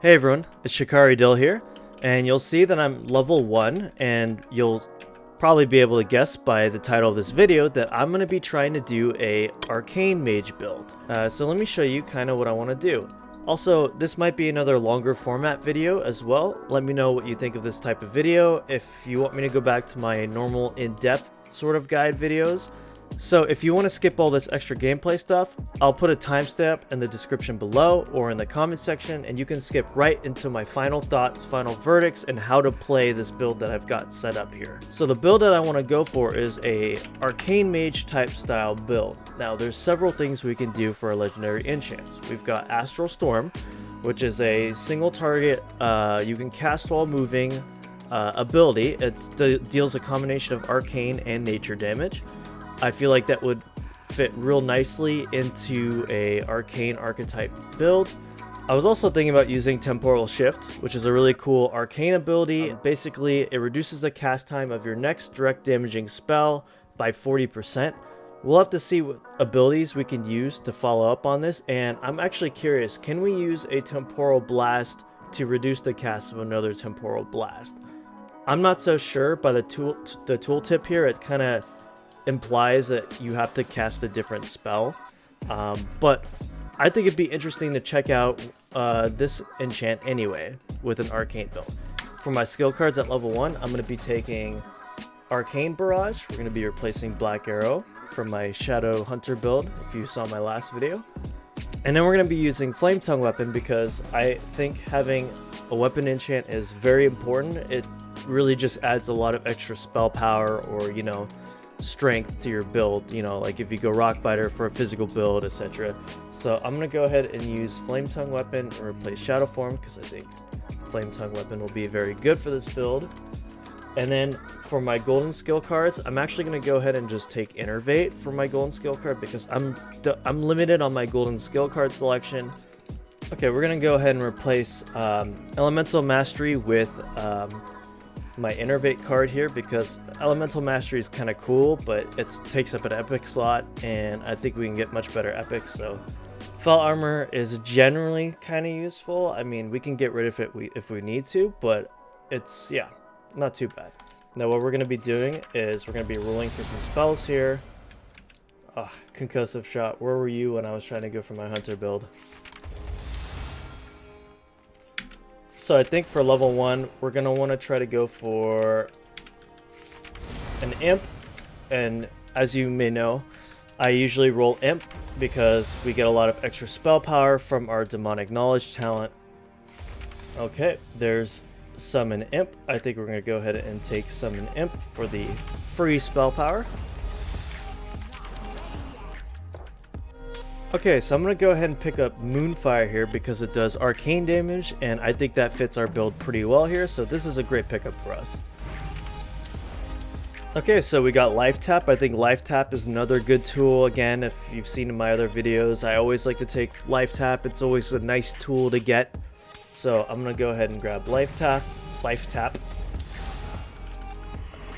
Hey everyone, it's Shikari Dill here, and you'll see that I'm level 1, and you'll probably be able to guess by the title of this video that I'm going to be trying to do a ARCANE Mage build. So let me show you kind of what I want to do. Also, this might be another longer format video as well. Let me know what you think of this type of video, if you want me to go back to my normal in-depth sort of guide videos. So if you want to skip all this extra gameplay stuff, I'll put a timestamp in the description below or in the comment section, and you can skip right into my final thoughts, final verdicts, and how to play this build that I've got set up here. So the build that I want to go for is a ARCANE Mage type style build. Now there's several things we can do for our legendary enchants. We've got Astral Storm, which is a single target you can cast while moving ability. It deals a combination of arcane and nature damage. I feel like that would fit real nicely into a arcane archetype build. I was also thinking about using Temporal Shift, which is a really cool arcane ability. Basically, it reduces the cast time of your next direct damaging spell by 40%. We'll have to see what abilities we can use to follow up on this, and I'm actually curious, can we use a Temporal Blast to reduce the cast of another Temporal Blast? I'm not so sure. By the tooltip here, it kind of implies that you have to cast a different spell, but I think it'd be interesting to check out this enchant anyway with an arcane build. For my skill cards at level 1, I'm going to be taking Arcane Barrage. We're going to be replacing Black Arrow from my Shadow Hunter build, if you saw my last video. And then we're going to be using Flame Tongue Weapon because I think having a weapon enchant is very important. It really just adds a lot of extra spell power, or, you know, strength to your build, you know, like if you go Rockbiter for a physical build, etc. So I'm gonna go ahead and use Flame Tongue Weapon and replace Shadow Form because I think Flame Tongue Weapon will be very good for this build. And then for my golden skill cards, I'm actually gonna go ahead and just take Innervate for my golden skill card because I'm limited on my golden skill card selection. Okay, we're gonna go ahead and replace Elemental Mastery with my Innervate card here because Elemental Mastery is kind of cool, but it takes up an epic slot, and I think we can get much better epics. So Fell Armor is generally kind of useful. I mean, we can get rid of it if we need to, but it's, yeah, not too bad. Now what we're going to be doing is we're going to be rolling for some spells here. Concussive Shot. Where were you when I was trying to go for my Hunter build? So I think for level 1, we're going to want to try to go for an Imp. And as you may know, I usually roll Imp because we get a lot of extra spell power from our Demonic Knowledge talent. Okay, there's Summon Imp. I think we're going to go ahead and take Summon Imp for the free spell power. Okay, so I'm going to go ahead and pick up Moonfire here because it does arcane damage, and I think that fits our build pretty well here, so this is a great pickup for us. Okay, so we got Life Tap. I think Life Tap is another good tool. Again, if you've seen in my other videos, I always like to take Life Tap. It's always a nice tool to get. So I'm going to go ahead and grab Life Tap.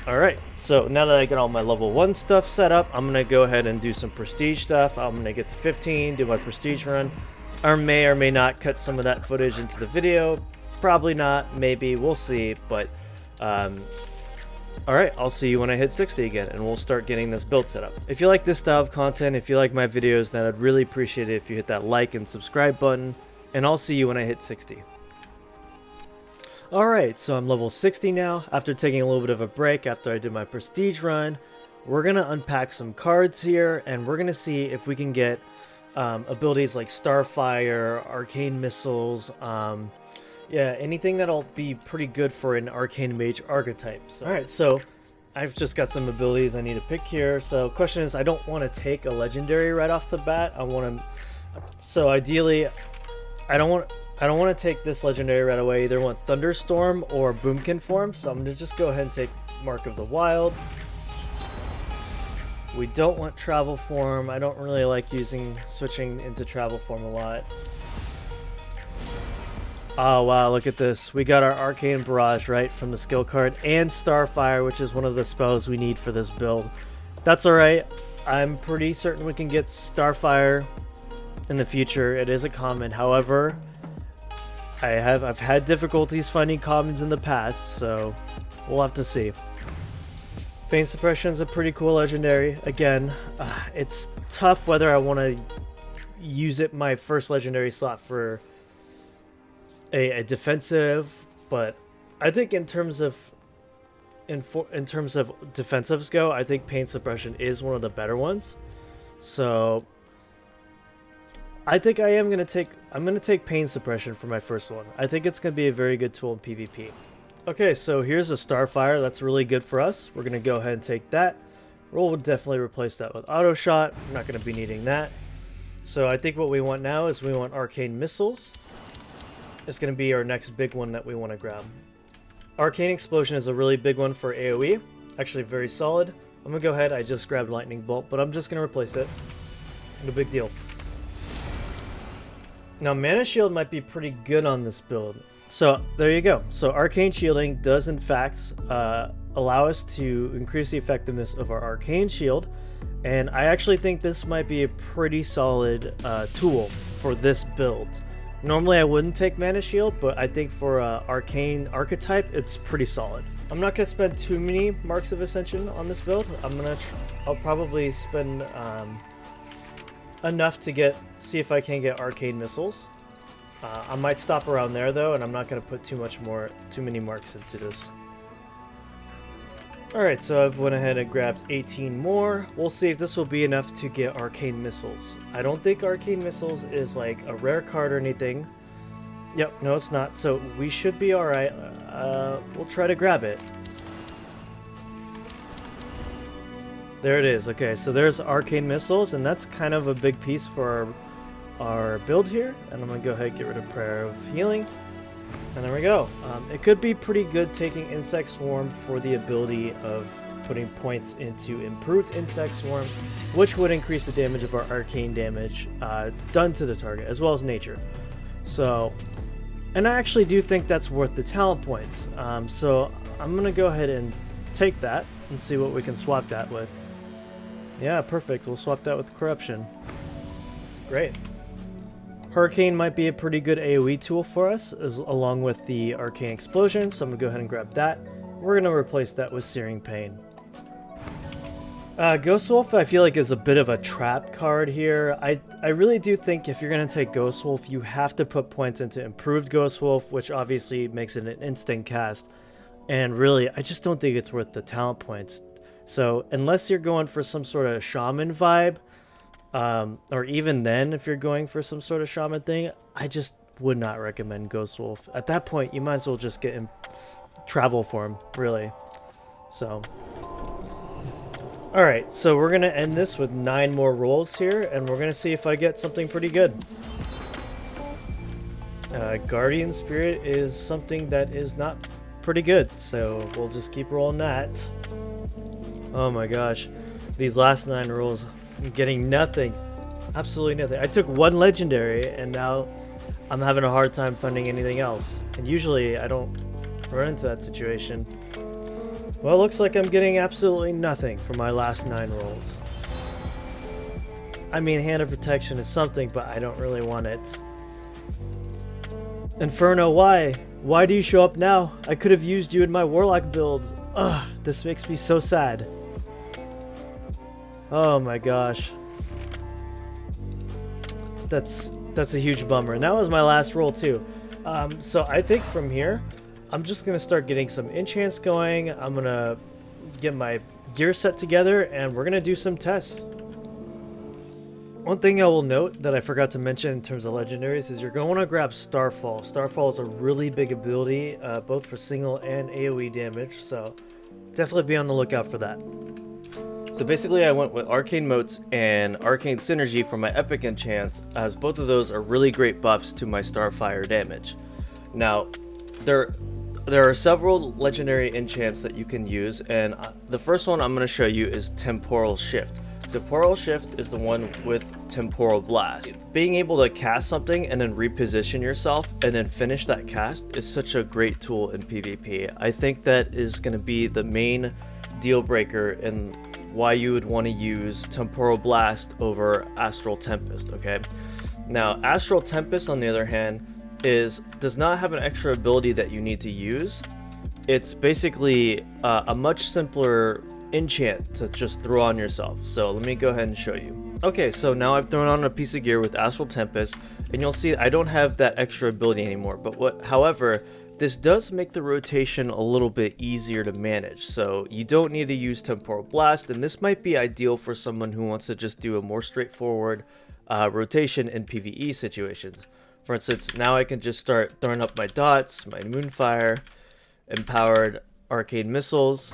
Alright, so now that I got all my level 1 stuff set up, I'm going to go ahead and do some prestige stuff. I'm going to get to 15, do my prestige run. I may or may not cut some of that footage into the video. Probably not, maybe, we'll see. But, alright, I'll see you when I hit 60 again, and we'll start getting this build set up. If you like this style of content, if you like my videos, then I'd really appreciate it if you hit that like and subscribe button. And I'll see you when I hit 60. Alright, so I'm level 60 now. After taking a little bit of a break after I did my prestige run, we're going to unpack some cards here, and we're going to see if we can get abilities like Starfire, Arcane Missiles, yeah, anything that'll be pretty good for an Arcane Mage archetype. So, alright, so I've just got some abilities I need to pick here. So question is, I don't want to take a legendary right off the bat. I want to, so ideally, I don't want to take this legendary right away. Either want Thunderstorm or Boomkin form, so I'm going to just go ahead and take Mark of the Wild. We don't want Travel form. I don't really like switching into Travel form a lot. Oh wow, look at this. We got our Arcane Barrage right from the skill card, and Starfire, which is one of the spells we need for this build. That's alright. I'm pretty certain we can get Starfire in the future. It is a common. However, I've had difficulties finding commons in the past, so we'll have to see. Pain Suppression is a pretty cool legendary. Again, it's tough whether I want to use it my first legendary slot for a defensive, but I think in terms of defensives go, I think Pain Suppression is one of the better ones. So I think I'm gonna take Pain Suppression for my first one. I think it's gonna be a very good tool in PvP. Okay, so here's a Starfire that's really good for us. We're gonna go ahead and take that. We'll definitely replace that with Auto Shot. I'm not gonna be needing that. So I think what we want now is we want Arcane Missiles. It's gonna be our next big one that we want to grab. Arcane Explosion is a really big one for AoE. Actually very solid. I'm gonna go ahead, I just grabbed Lightning Bolt, but I'm just gonna replace it. No big deal. Now Mana Shield might be pretty good on this build. So there you go. So Arcane Shielding does in fact allow us to increase the effectiveness of our Arcane Shield. And I actually think this might be a pretty solid tool for this build. Normally I wouldn't take Mana Shield, but I think for Arcane Archetype, it's pretty solid. I'm not going to spend too many Marks of Ascension on this build. I'll probably spend enough to see if I can get Arcane Missiles. I might stop around there though, and I'm not going to put too many marks into this. Alright, so I've went ahead and grabbed 18 more. We'll see if this will be enough to get Arcane Missiles. I don't think Arcane Missiles is like a rare card or anything. Yep, no it's not. So we should be alright. We'll try to grab it. There it is. Okay, so there's Arcane Missiles, and that's kind of a big piece for our build here. And I'm going to go ahead and get rid of Prayer of Healing. And there we go. It could be pretty good taking Insect Swarm for the ability of putting points into Improved Insect Swarm, which would increase the damage of our arcane damage done to the target, as well as nature. So, and I actually do think that's worth the talent points. So I'm going to go ahead and take that and see what we can swap that with. Yeah, perfect. We'll swap that with Corruption. Great. Hurricane might be a pretty good AoE tool for us, along with the Arcane Explosion, so I'm going to go ahead and grab that. We're going to replace that with Searing Pain. Ghost Wolf I feel like is a bit of a trap card here. I really do think if you're going to take Ghost Wolf, you have to put points into Improved Ghost Wolf, which obviously makes it an instant cast. And really, I just don't think it's worth the talent points. So unless you're going for some sort of Shaman vibe, or even then if you're going for some sort of Shaman thing, I just would not recommend Ghost Wolf. At that point, you might as well just get in travel form, really. So, alright, so we're going to end this with 9 more rolls here, and we're going to see if I get something pretty good. Guardian Spirit is something that is not pretty good, so we'll just keep rolling that. Oh my gosh, these last 9 rolls, I'm getting nothing. Absolutely nothing. I took 1 legendary, and now I'm having a hard time finding anything else. And usually I don't run into that situation. Well, it looks like I'm getting absolutely nothing for my last 9 rolls. I mean, Hand of Protection is something, but I don't really want it. Inferno, why? Why do you show up now? I could have used you in my Warlock build. Ugh, this makes me so sad. Oh my gosh. That's a huge bummer. And that was my last roll too. So I think from here, I'm just going to start getting some enchants going. I'm going to get my gear set together, and we're going to do some tests. One thing I will note that I forgot to mention in terms of legendaries is you're going to want to grab Starfall. Starfall is a really big ability, both for single and AoE damage, so definitely be on the lookout for that. So basically I went with Arcane Motes and Arcane Synergy for my epic enchants, as both of those are really great buffs to my Starfire damage. Now, there are several legendary enchants that you can use, and the first one I'm going to show you is Temporal Shift. Temporal Shift is the one with Temporal Blast. Being able to cast something and then reposition yourself and then finish that cast is such a great tool in PvP. I think that is going to be the main deal breaker in why you would want to use Temporal Blast over Astral Tempest, okay? Now, Astral Tempest, on the other hand, does not have an extra ability that you need to use. It's basically a much simpler enchant to just throw on yourself. So let me go ahead and show you. Okay, so now I've thrown on a piece of gear with Astral Tempest, and you'll see I don't have that extra ability anymore. But however, this does make the rotation a little bit easier to manage. So you don't need to use Temporal Blast, and this might be ideal for someone who wants to just do a more straightforward rotation in PvE situations. For instance, now I can just start throwing up my dots, my Moonfire, empowered arcane missiles.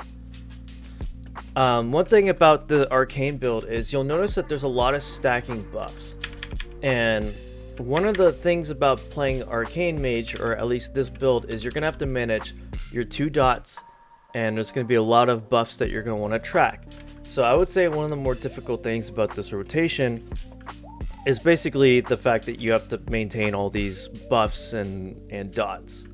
One thing about the arcane build is you'll notice that there's a lot of stacking buffs, and one of the things about playing Arcane Mage, or at least this build, is you're gonna have to manage your 2 dots, and there's gonna be a lot of buffs that you're gonna want to track. So I would say one of the more difficult things about this rotation is basically the fact that you have to maintain all these buffs and dots.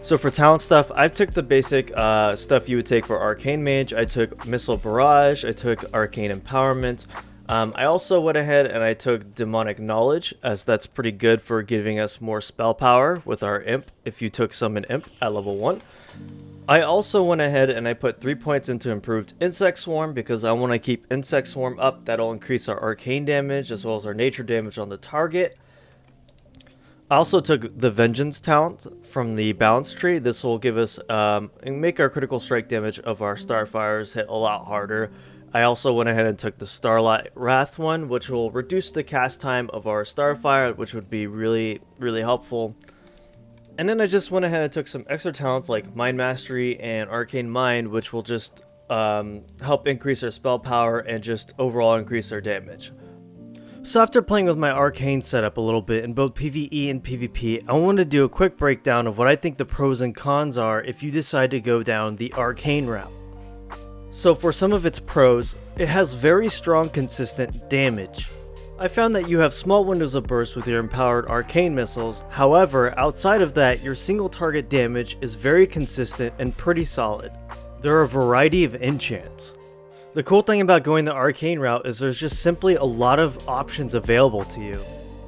So for talent stuff, I took the basic stuff you would take for Arcane Mage. I took Missile Barrage, I took Arcane Empowerment. I also went ahead and I took Demonic Knowledge, as that's pretty good for giving us more spell power with our Imp if you took Summon Imp at level 1. I also went ahead and I put 3 points into Improved Insect Swarm because I want to keep Insect Swarm up. That'll increase our arcane damage as well as our nature damage on the target. I also took the Vengeance talent from the balance tree. This will give us make our critical strike damage of our Starfires hit a lot harder. I also went ahead and took the Starlight Wrath one, which will reduce the cast time of our Starfire, which would be really, really helpful. And then I just went ahead and took some extra talents like Mind Mastery and Arcane Mind, which will just help increase our spell power and just overall increase our damage. So after playing with my arcane setup a little bit in both PvE and PvP, I wanted to do a quick breakdown of what I think the pros and cons are if you decide to go down the arcane route. So for some of its pros, it has very strong consistent damage. I found that you have small windows of burst with your empowered arcane missiles. However, outside of that, your single target damage is very consistent and pretty solid. There are a variety of enchants. The cool thing about going the arcane route is there's just simply a lot of options available to you.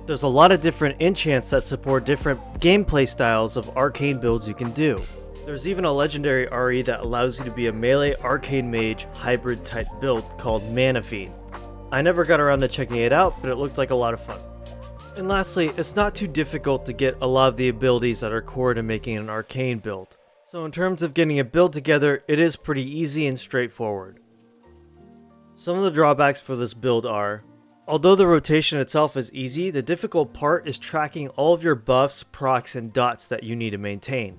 There's a lot of different enchants that support different gameplay styles of arcane builds you can do. There's even a legendary RE that allows you to be a melee arcane mage hybrid type build called Mana Fiend. I never got around to checking it out, but it looked like a lot of fun. And lastly, it's not too difficult to get a lot of the abilities that are core to making an arcane build. So in terms of getting a build together, it is pretty easy and straightforward. Some of the drawbacks for this build are, although the rotation itself is easy, the difficult part is tracking all of your buffs, procs, and dots that you need to maintain.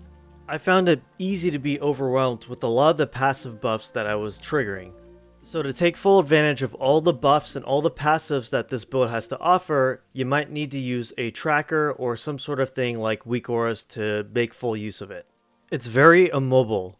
I found it easy to be overwhelmed with a lot of the passive buffs that I was triggering. So to take full advantage of all the buffs and all the passives that this build has to offer, you might need to use a tracker or some sort of thing like weak auras to make full use of it. It's very immobile.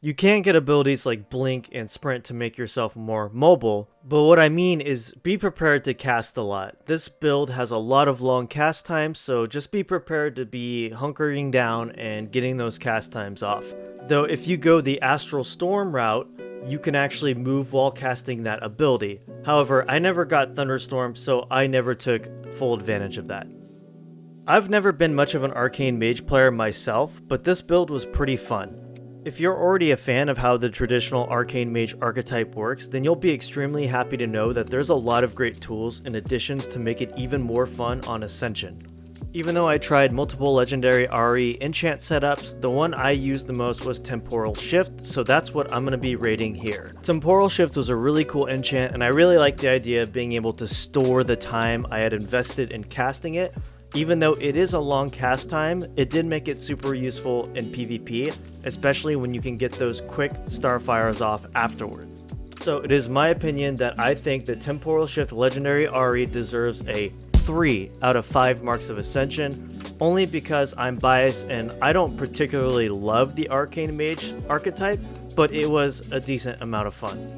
You can get abilities like Blink and Sprint to make yourself more mobile, but what I mean is be prepared to cast a lot. This build has a lot of long cast times, so just be prepared to be hunkering down and getting those cast times off. Though if you go the Astral Storm route, you can actually move while casting that ability. However, I never got Thunderstorm, so I never took full advantage of that. I've never been much of an Arcane Mage player myself, but this build was pretty fun. If you're already a fan of how the traditional Arcane Mage archetype works, then you'll be extremely happy to know that there's a lot of great tools and additions to make it even more fun on Ascension. Even though I tried multiple legendary RE enchant setups, the one I used the most was Temporal Shift, so that's what I'm going to be rating here. Temporal Shift was a really cool enchant, and I really liked the idea of being able to store the time I had invested in casting it. Even though it is a long cast time, it did make it super useful in PvP, especially when you can get those quick Starfires off afterwards. So it is my opinion that I think that Temporal Shift Legendary RE deserves a 3 out of 5 marks of Ascension, only because I'm biased and I don't particularly love the Arcane Mage archetype, but it was a decent amount of fun.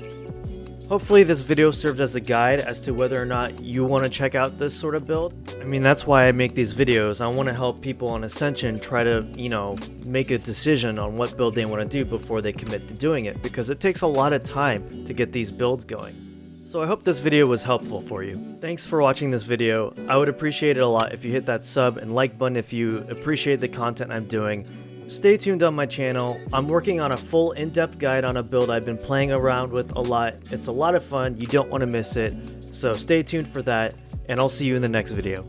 Hopefully this video served as a guide as to whether or not you want to check out this sort of build. I mean, that's why I make these videos. I want to help people on Ascension try to, make a decision on what build they want to do before they commit to doing it, because it takes a lot of time to get these builds going. So I hope this video was helpful for you. Thanks for watching this video. I would appreciate it a lot if you hit that sub and like button if you appreciate the content I'm doing. Stay tuned on my channel. I'm working on a full in-depth guide on a build I've been playing around with a lot. It's a lot of fun. You don't want to miss it. So stay tuned for that, and I'll see you in the next video.